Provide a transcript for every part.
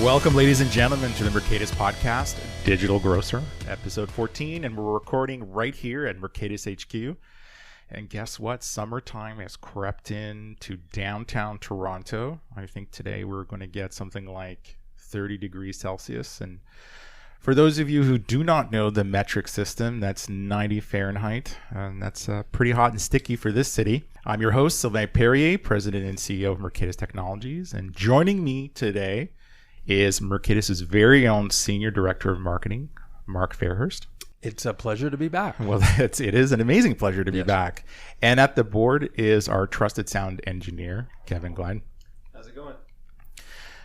Welcome, ladies and gentlemen, to the Mercatus Podcast, Digital Grocer, episode 14, and we're recording right here at Mercatus HQ. And guess what? Summertime has crept into downtown Toronto. I think today we're going to get something like 30 degrees Celsius. And for those of you who do not know the metric system, that's 90 Fahrenheit. And that's pretty hot and sticky for this city. I'm your host, Sylvain Perrier, President and CEO of Mercatus Technologies. And joining me today is Mercatus' very own Senior Director of Marketing, Mark Fairhurst. It's a pleasure to be back. Well, it is an amazing pleasure to be back. And at the board is our trusted sound engineer, Kevin Glenn. How's it going?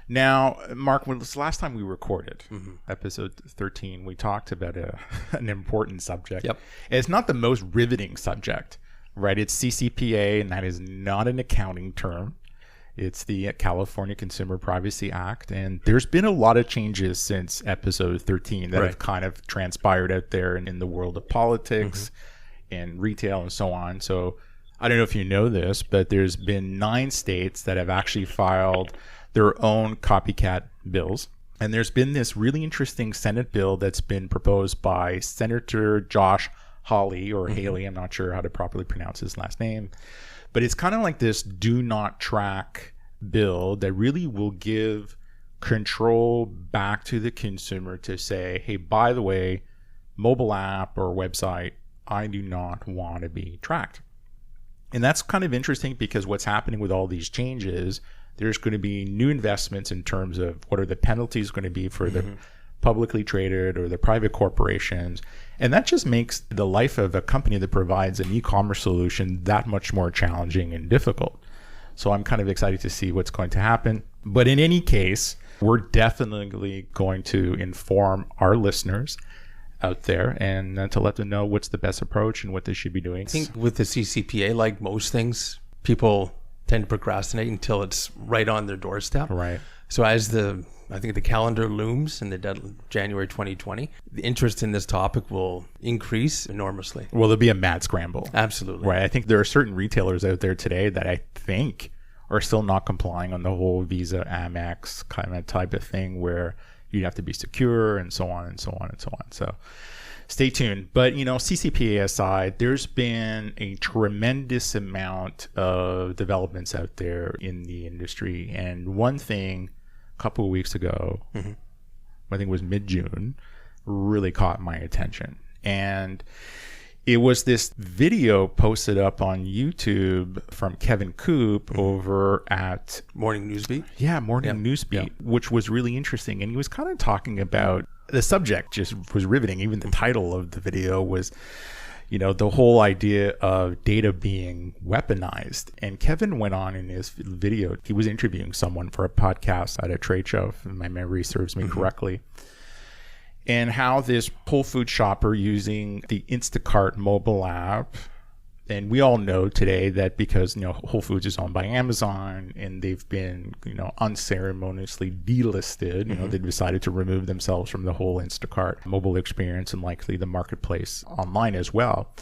Now, Mark, when was the last time we recorded? Episode 13, we talked about an important subject. Yep. It's not the most riveting subject, right? It's CCPA, and that is not an accounting term. It's the California Consumer Privacy Act. And there's been a lot of changes since episode 13 that have kind of transpired out there in the world of politics and retail and so on. So I don't know if you know this, but there's been 9 states that have actually filed their own copycat bills. And there's been this really interesting Senate bill that's been proposed by Senator Josh Hawley, or Haley, I'm not sure how to properly pronounce his last name. But it's kind of like this do not track bill that really will give control back to the consumer to say, hey, by the way, mobile app or website, I do not want to be tracked. And that's kind of interesting because what's happening with all these changes, there's going to be new investments in terms of what are the penalties going to be for the publicly traded or the private corporations. And that just makes the life of a company that provides an e-commerce solution that much more challenging and difficult. So I'm kind of excited to see what's going to happen. But in any case, we're definitely going to inform our listeners out there and to let them know what's the best approach and what they should be doing. I think with the CCPA, like most things, people tend to procrastinate until it's right on their doorstep. Right. So as I think the calendar looms in the January 2020, the interest in this topic will increase enormously. Well, there'll be a mad scramble. Absolutely. Right. I think there are certain retailers out there today that I think are still not complying on the whole Visa, Amex kind of type of thing where you have to be secure and so on and so on and so on. So stay tuned. But, CCPA aside, there's been a tremendous amount of developments out there in the industry. And one thing a couple of weeks ago, I think it was mid-June, really caught my attention. And it was this video posted up on YouTube from Kevin Coop over at Morning Newsbeat. Yeah, Morning Newsbeat, which was really interesting. And he was kind of talking about the subject, just was riveting. Even the title of the video was, the whole idea of data being weaponized. And Kevin went on in his video, he was interviewing someone for a podcast at a trade show, if my memory serves me correctly. And how this Whole Food shopper using the Instacart mobile app, and we all know today that because Whole Foods is owned by Amazon and they've been unceremoniously delisted, they decided to remove themselves from the whole Instacart mobile experience and likely the marketplace online as well.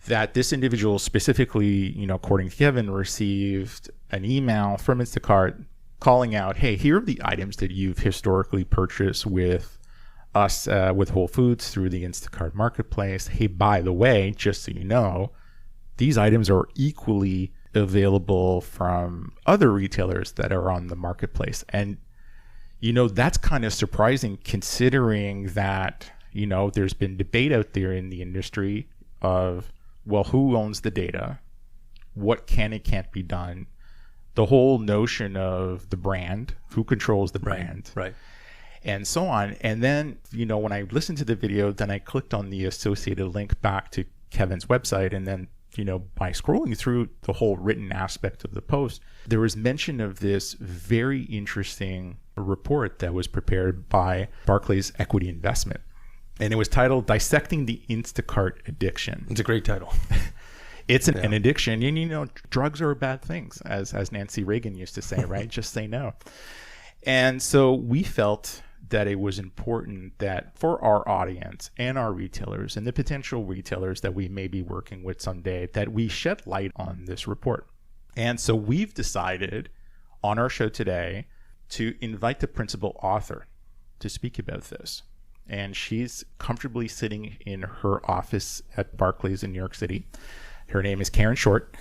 That this individual specifically, according to Kevin, received an email from Instacart calling out, hey, here are the items that you've historically purchased with us with Whole Foods through the Instacart marketplace. Hey, by the way, just so you know, these items are equally available from other retailers that are on the marketplace. And, that's kind of surprising considering that, there's been debate out there in the industry of, well, who owns the data? What can and can't be done? The whole notion of the brand, who controls the brand? Right. And so on. And then, when I listened to the video, then I clicked on the associated link back to Kevin's website. And then, by scrolling through the whole written aspect of the post, there was mention of this very interesting report that was prepared by Barclays Equity Investment. And it was titled Dissecting the Instacart Addiction. It's a great title. It's an addiction. And, drugs are bad things, as Nancy Reagan used to say, right? Just say no. And so we felt that it was important that for our audience and our retailers and the potential retailers that we may be working with someday, that we shed light on this report. And so we've decided on our show today to invite the principal author to speak about this. And she's comfortably sitting in her office at Barclays in New York City. Her name is Karen Short.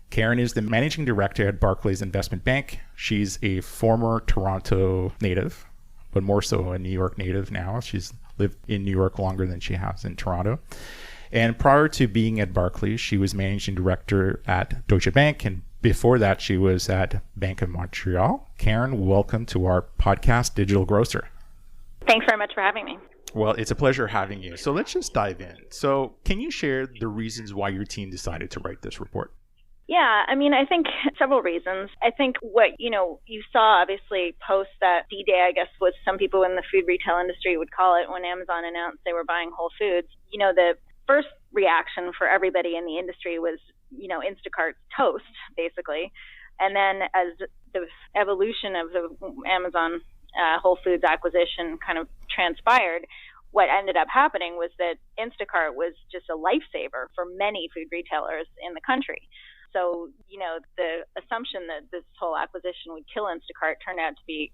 Karen is the managing director at Barclays Investment Bank. She's a former Toronto native, but more so a New York native now. She's lived in New York longer than she has in Toronto. And prior to being at Barclays, she was managing director at Deutsche Bank. And before that, she was at Bank of Montreal. Karen, welcome to our podcast, Digital Grocer. Thanks very much for having me. Well, it's a pleasure having you. So let's just dive in. So can you share the reasons why your team decided to write this report? Yeah, I think several reasons. I think what, you saw obviously post that D-Day, I guess, was some people in the food retail industry would call it, when Amazon announced they were buying Whole Foods. The first reaction for everybody in the industry was, Instacart's toast, basically. And then as the evolution of the Amazon Whole Foods acquisition kind of transpired, what ended up happening was that Instacart was just a lifesaver for many food retailers in the country. So, the assumption that this whole acquisition would kill Instacart turned out to be,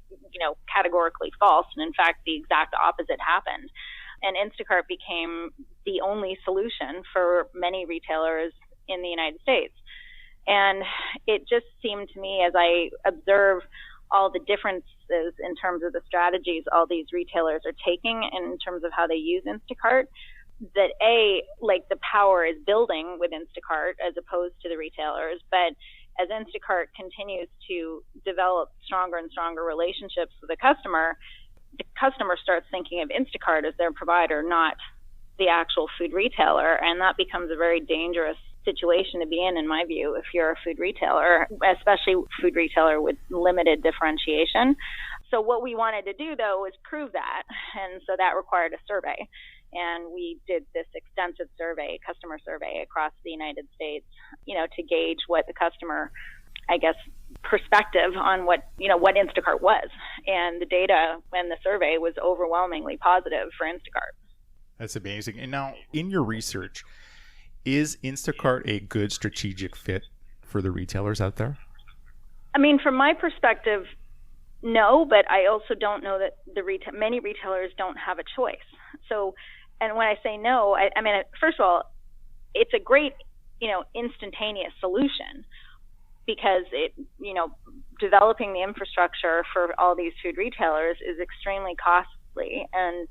categorically false. And in fact, the exact opposite happened. And Instacart became the only solution for many retailers in the United States. And it just seemed to me, as I observe all the differences in terms of the strategies all these retailers are taking in terms of how they use Instacart, that the power is building with Instacart as opposed to the retailers. But as Instacart continues to develop stronger and stronger relationships with the customer starts thinking of Instacart as their provider, not the actual food retailer. And that becomes a very dangerous situation to be in my view, if you're a food retailer, especially food retailer with limited differentiation. So what we wanted to do, though, was prove that. And so that required a survey. And we did this extensive survey, customer survey across the United States, to gauge what the customer, perspective on what Instacart was. And the data and the survey was overwhelmingly positive for Instacart. That's amazing. And now, in your research, is Instacart a good strategic fit for the retailers out there? From my perspective, no, but I also don't know that many retailers don't have a choice. So, and when I say no, first of all, it's a great, instantaneous solution, because it, developing the infrastructure for all these food retailers is extremely costly and,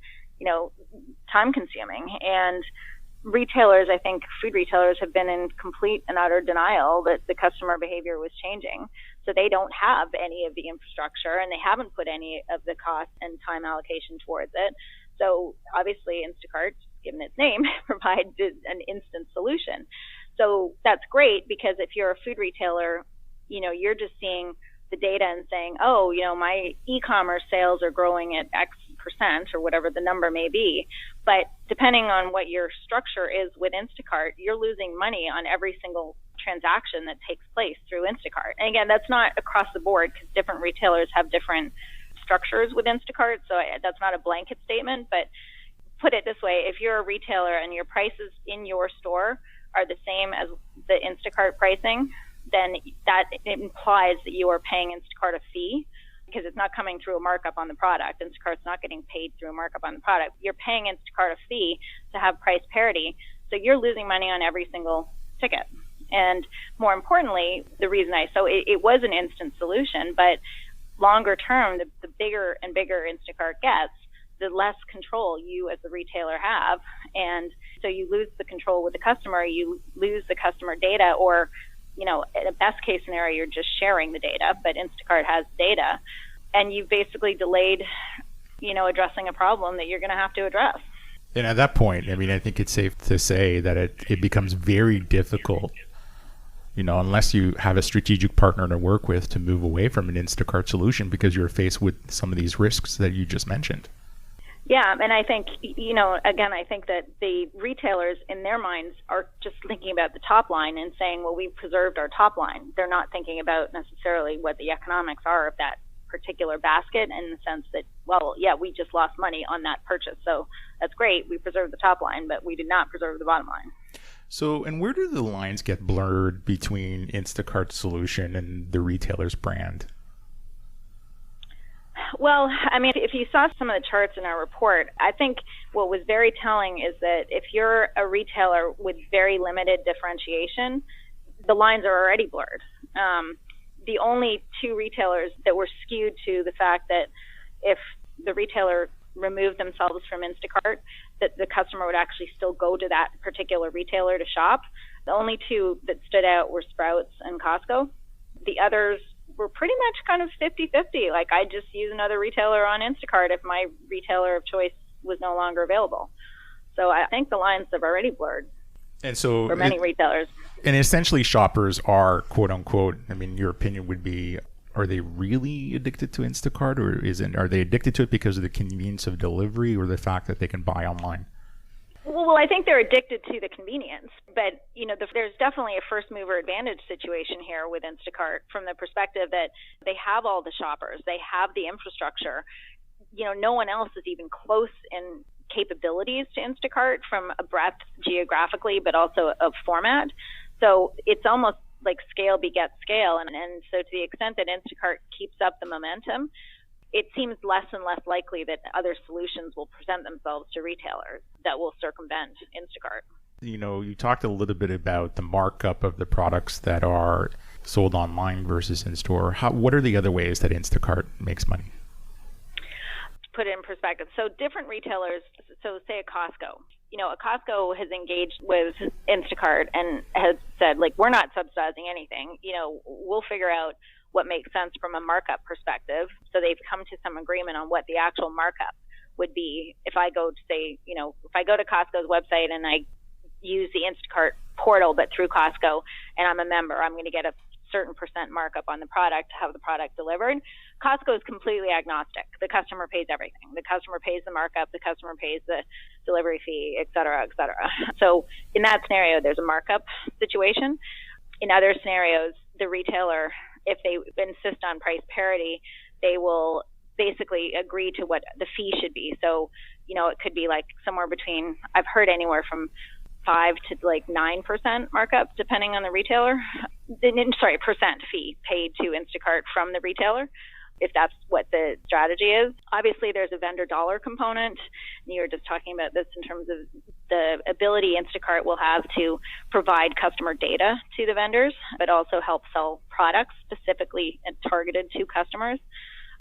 time consuming. And retailers, I think food retailers have been in complete and utter denial that the customer behavior was changing. So they don't have any of the infrastructure, and they haven't put any of the cost and time allocation towards it. So obviously Instacart, given its name, provides an instant solution. So that's great, because if you're a food retailer, you're just seeing the data and saying, oh, my e-commerce sales are growing at X percent or whatever the number may be. But depending on what your structure is with Instacart, you're losing money on every single transaction that takes place through Instacart. And again, that's not across the board, because different retailers have different structures with Instacart. So that's not a blanket statement, but put it this way, if you're a retailer and your prices in your store are the same as the Instacart pricing, then that implies that you are paying Instacart a fee, because it's not coming through a markup on the product. Instacart's not getting paid through a markup on the product. You're paying Instacart a fee to have price parity. So you're losing money on every single ticket. And more importantly, the reason it was an instant solution, but longer term, the bigger and bigger Instacart gets, the less control you as the retailer have. And so you lose the control with the customer, you lose the customer data, or in a best case scenario, you're just sharing the data, but Instacart has data, and you've basically delayed, addressing a problem that you're going to have to address. And at that point, I think it's safe to say that it becomes very difficult, unless you have a strategic partner to work with, to move away from an Instacart solution, because you're faced with some of these risks that you just mentioned. Yeah, and I think, again, I think that the retailers in their minds are just thinking about the top line and saying, well, we've preserved our top line. They're not thinking about necessarily what the economics are of that particular basket, in the sense that, well, yeah, we just lost money on that purchase. So that's great. We preserved the top line, but we did not preserve the bottom line. So, and where do the lines get blurred between Instacart's solution and the retailer's brand? Well, I mean, if you saw some of the charts in our report, I think what was very telling is that if you're a retailer with very limited differentiation, the lines are already blurred. The only two retailers that were skewed to the fact that if the retailer removed themselves from Instacart, that the customer would actually still go to that particular retailer to shop. The only two that stood out were Sprouts and Costco. The others were pretty much kind of 50-50. Like, I just use another retailer on Instacart if my retailer of choice was no longer available. So I think the lines have already blurred. And so for many retailers. And essentially shoppers are, quote unquote, I mean, your opinion would be, are they really addicted to Instacart, or are they addicted to it because of the convenience of delivery or the fact that they can buy online? Well, I think they're addicted to the convenience, but there's definitely a first mover advantage situation here with Instacart from the perspective that they have all the shoppers, they have the infrastructure. No one else is even close in capabilities to Instacart from a breadth geographically, but also of format. So it's almost like scale begets scale. And so to the extent that Instacart keeps up the momentum, it seems less and less likely that other solutions will present themselves to retailers that will circumvent Instacart. You talked a little bit about the markup of the products that are sold online versus in store. What are the other ways that Instacart makes money? Put it in perspective. So different retailers, so say a Costco, a Costco has engaged with Instacart and has said, like, we're not subsidizing anything. We'll figure out what makes sense from a markup perspective. So they've come to some agreement on what the actual markup would be. If I go to if I go to Costco's website and I use the Instacart portal, but through Costco, and I'm a member, I'm going to get a certain percent markup on the product to have the product delivered. Costco is completely agnostic. The customer pays everything. The customer pays the markup. The customer pays the delivery fee, et cetera, et cetera. So in that scenario, there's a markup situation. In other scenarios, the retailer, if they insist on price parity, they will basically agree to what the fee should be. So, it could be like somewhere between, I've heard anywhere from 5 to 9% markup, depending on the retailer. Percent fee paid to Instacart from the retailer, if that's what the strategy is. Obviously, there's a vendor dollar component. You were just talking about this in terms of the ability Instacart will have to provide customer data to the vendors, but also help sell products specifically and targeted to customers.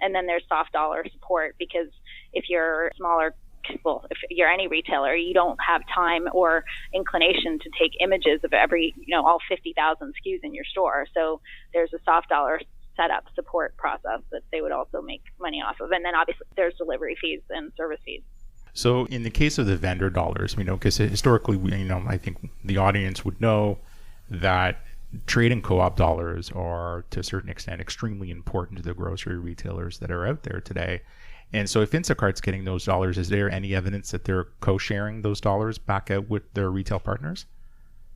And then there's soft dollar support, because if you're smaller, if you're any retailer, you don't have time or inclination to take images of every, all 50,000 SKUs in your store. So there's a soft dollar setup support process that they would also make money off of. And then obviously there's delivery fees and service fees. So in the case of the vendor dollars, because historically, I think the audience would know that trade and co-op dollars are to a certain extent extremely important to the grocery retailers that are out there today. And so if Instacart's getting those dollars, is there any evidence that they're co-sharing those dollars back out with their retail partners?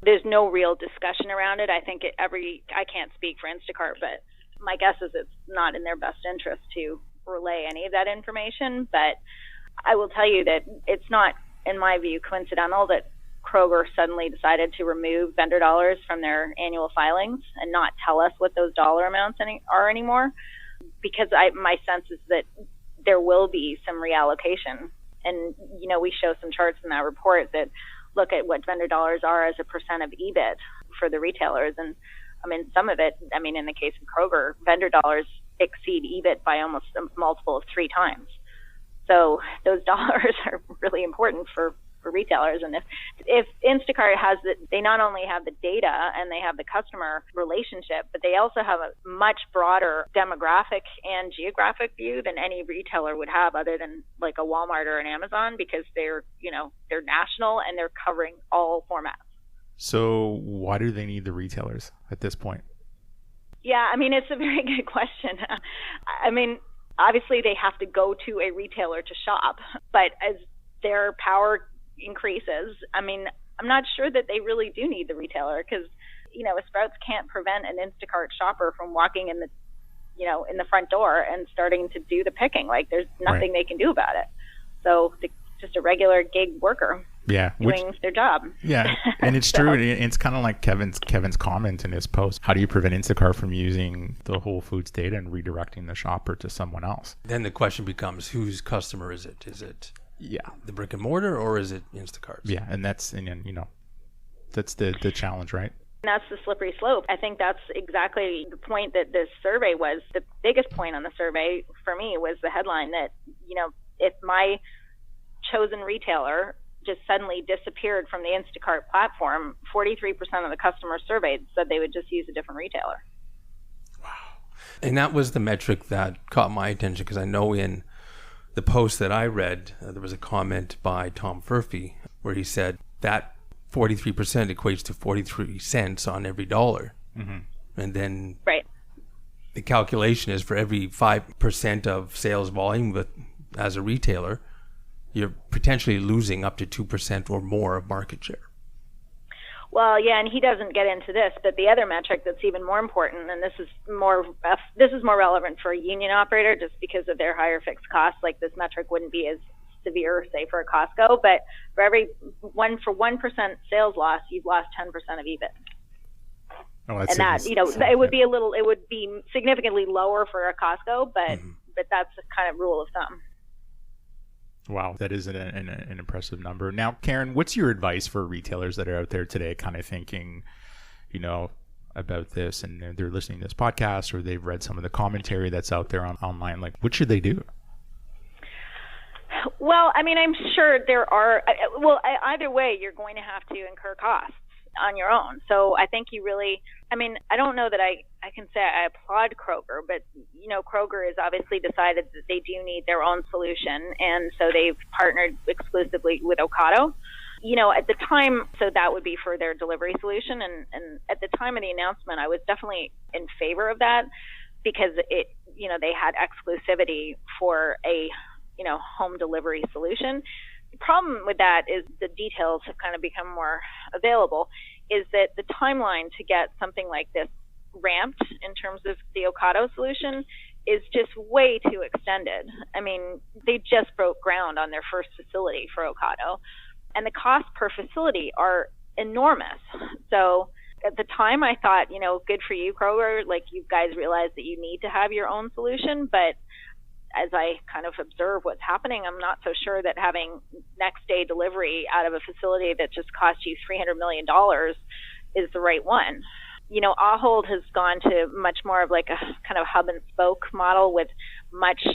There's no real discussion around it. I think I can't speak for Instacart, but my guess is it's not in their best interest to relay any of that information. But I will tell you that it's not, in my view, coincidental that Kroger suddenly decided to remove vendor dollars from their annual filings and not tell us what those dollar amounts are anymore. Because my sense is that there will be some reallocation. And, we show some charts in that report that look at what vendor dollars are as a percent of EBIT for the retailers. And some of it, in the case of Kroger, vendor dollars exceed EBIT by almost a multiple of 3 times. So those dollars are really important for retailers. And if Instacart they not only have the data and they have the customer relationship, but they also have a much broader demographic and geographic view than any retailer would have, other than like a Walmart or an Amazon, because they're national and they're covering all formats. So why do they need the retailers at this point? Yeah, it's a very good question. Obviously they have to go to a retailer to shop, but as their power increases, I'm not sure that they really do need the retailer, because Sprouts can't prevent an Instacart shopper from walking in the front door and starting to do the picking. Like, there's nothing they can do about it. So just a regular gig worker. doing their job. Yeah, and it's true. It's kind of like Kevin's comment in his post. How do you prevent Instacart from using the Whole Foods data and redirecting the shopper to someone else? Then the question becomes, whose customer is it? Is it the brick and mortar, or is it Instacart? Yeah, and that's the challenge, right? That's the slippery slope. I think that's exactly the point that this survey was. The biggest point on the survey for me was the headline that, if my chosen retailer just suddenly disappeared from the Instacart platform, 43% of the customers surveyed said they would just use a different retailer. Wow. And that was the metric that caught my attention, because I know in the post that I read, there was a comment by Tom Furphy where he said that 43% equates to 43 cents on every dollar. Mm-hmm. And then the calculation is for every 5% of sales volume as a retailer, you're potentially losing up to 2% or more of market share. Well, yeah, and he doesn't get into this, but the other metric that's even more important, and this is more relevant for a union operator just because of their higher fixed costs. Like, this metric wouldn't be as severe, say, for a Costco, but for 1% sales loss, you've lost 10% of EBIT. Oh, and that, it would be significantly lower for a Costco, but that's the kind of rule of thumb. Wow, that is an impressive number. Now, Karen, what's your advice for retailers that are out there today kind of thinking, about this, and they're listening to this podcast, or they've read some of the commentary that's out there online? Like, what should they do? Well, I mean, I'm sure there are. Either way, you're going to have to incur costs on your own. So I think I don't know that I can say I applaud Kroger, but, Kroger has obviously decided that they do need their own solution. And so they've partnered exclusively with Ocado. At the time, so that would be for their delivery solution. And at the time of the announcement, I was definitely in favor of that because they had exclusivity for a home delivery solution. The problem with that is the details have kind of become more available, is that the timeline to get something like this ramped in terms of the Ocado solution is just way too extended. I mean, they just broke ground on their first facility for Ocado, and the costs per facility are enormous. So at the time I thought, good for you, Kroger, like, you guys realize that you need to have your own solution, but as I kind of observe what's happening, I'm not so sure that having next day delivery out of a facility that just cost you $300 million is the right one. Ahold has gone to much more of like a kind of hub and spoke model with much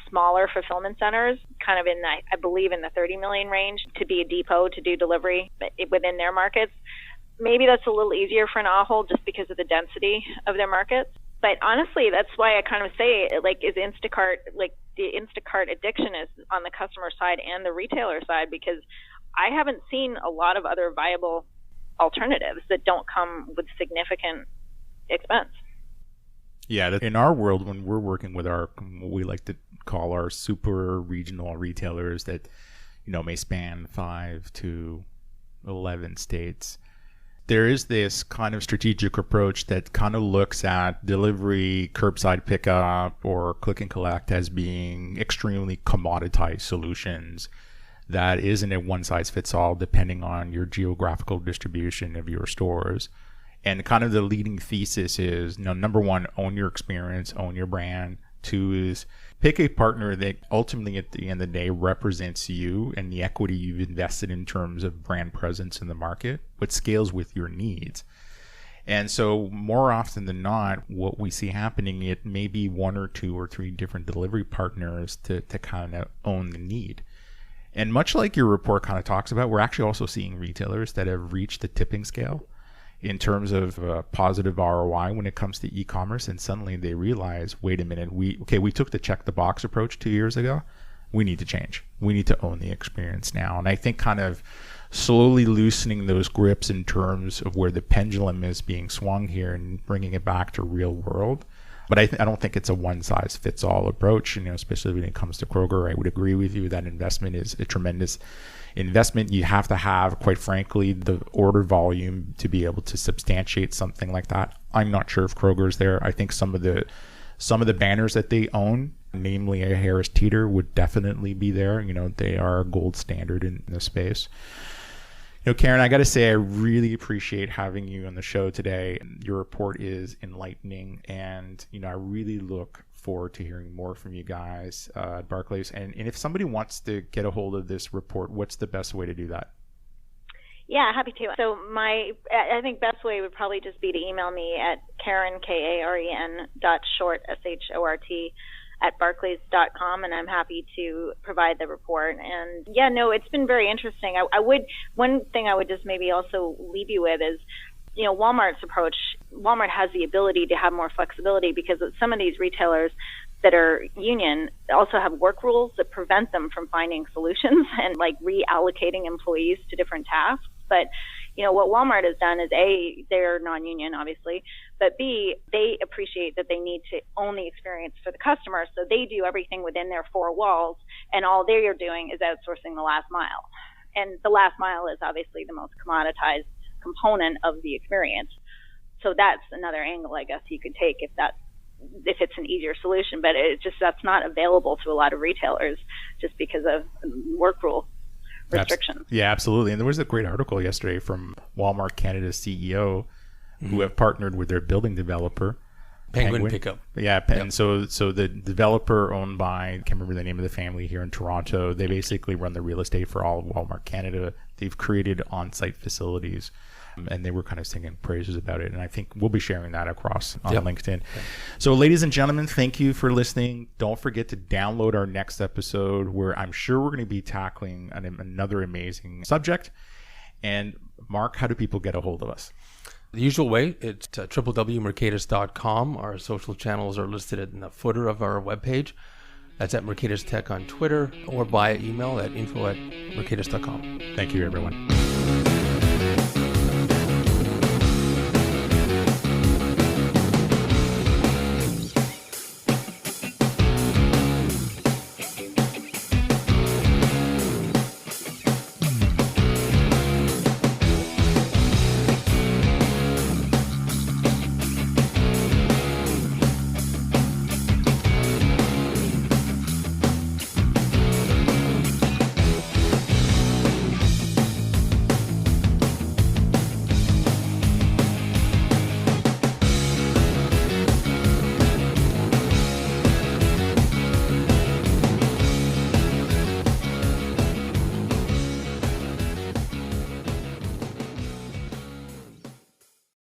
smaller fulfillment centers, kind of in I believe in the 30 million range, to be a depot to do delivery within their markets. Maybe that's a little easier for an Ahold just because of the density of their markets. But honestly, that's why I kind of say, like, is Instacart, like, the Instacart addiction is on the customer side and the retailer side, because I haven't seen a lot of other viable alternatives that don't come with significant expense. Yeah, in our world, when we're working with what we like to call our super regional retailers that, may span 5 to 11 states, there is this kind of strategic approach that kind of looks at delivery, curbside pickup, or click and collect as being extremely commoditized solutions that isn't a one size fits all depending on your geographical distribution of your stores. And kind of the leading thesis is, number one, own your experience, own your brand. 2 is pick a partner that ultimately at the end of the day represents you and the equity you've invested in terms of brand presence in the market, but scales with your needs. And so more often than not, what we see happening, it may be 1 or 2 or 3 different delivery partners to kind of own the need. And much like your report kind of talks about, we're actually also seeing retailers that have reached the tipping scale in terms of positive ROI when it comes to e-commerce, and suddenly they realize, wait a minute, we took the check the box approach 2 years ago. We need to change. We need to own the experience now. And I think kind of slowly loosening those grips in terms of where the pendulum is being swung here and bringing it back to real world. But I don't think it's a one size fits all approach. Especially when it comes to Kroger, I would agree with you that investment is a tremendous investment. You have to have, quite frankly, the order volume to be able to substantiate something like that. I'm not sure if Kroger's there. I think some of the banners that they own, namely a Harris Teeter, would definitely be there. They are a gold standard in this space. Karen, I got to say, I really appreciate having you on the show today. Your report is enlightening, and I really look forward to hearing more from you guys at Barclays. And if somebody wants to get a hold of this report, what's the best way to do that? Yeah, happy to. So I think best way would probably just be to email me at Karen, Karen.short, SHORT, @barclays.com, and I'm happy to provide the report. And it's been very interesting. One thing I would just maybe also leave you with is, Walmart's approach. Walmart has the ability to have more flexibility because some of these retailers that are union also have work rules that prevent them from finding solutions and reallocating employees to different tasks. But what Walmart has done is A, they're non-union, obviously, but B, they appreciate that they need to own the experience for the customer, so they do everything within their four walls, and all they are doing is outsourcing the last mile. And the last mile is obviously the most commoditized component of the experience. So that's another angle, I guess, you could take if it's an easier solution, but that's not available to a lot of retailers just because of work rule restrictions. Yeah, absolutely. And there was a great article yesterday from Walmart Canada's CEO who have partnered with their building developer, Penguin Pickup. Yeah, and so the developer owned by, I can't remember the name of the family here in Toronto, they basically run the real estate for all of Walmart Canada. They've created on-site facilities, and they were kind of singing praises about it. And I think we'll be sharing that across on LinkedIn. Yep. So ladies and gentlemen, thank you for listening. Don't forget to download our next episode where I'm sure we're going to be tackling another amazing subject. And Mark, how do people get a hold of us? The usual way, it's www.mercatus.com. Our social channels are listed in the footer of our webpage. That's at Mercatus Tech on Twitter or via email at info@mercatus.com. Thank you, everyone.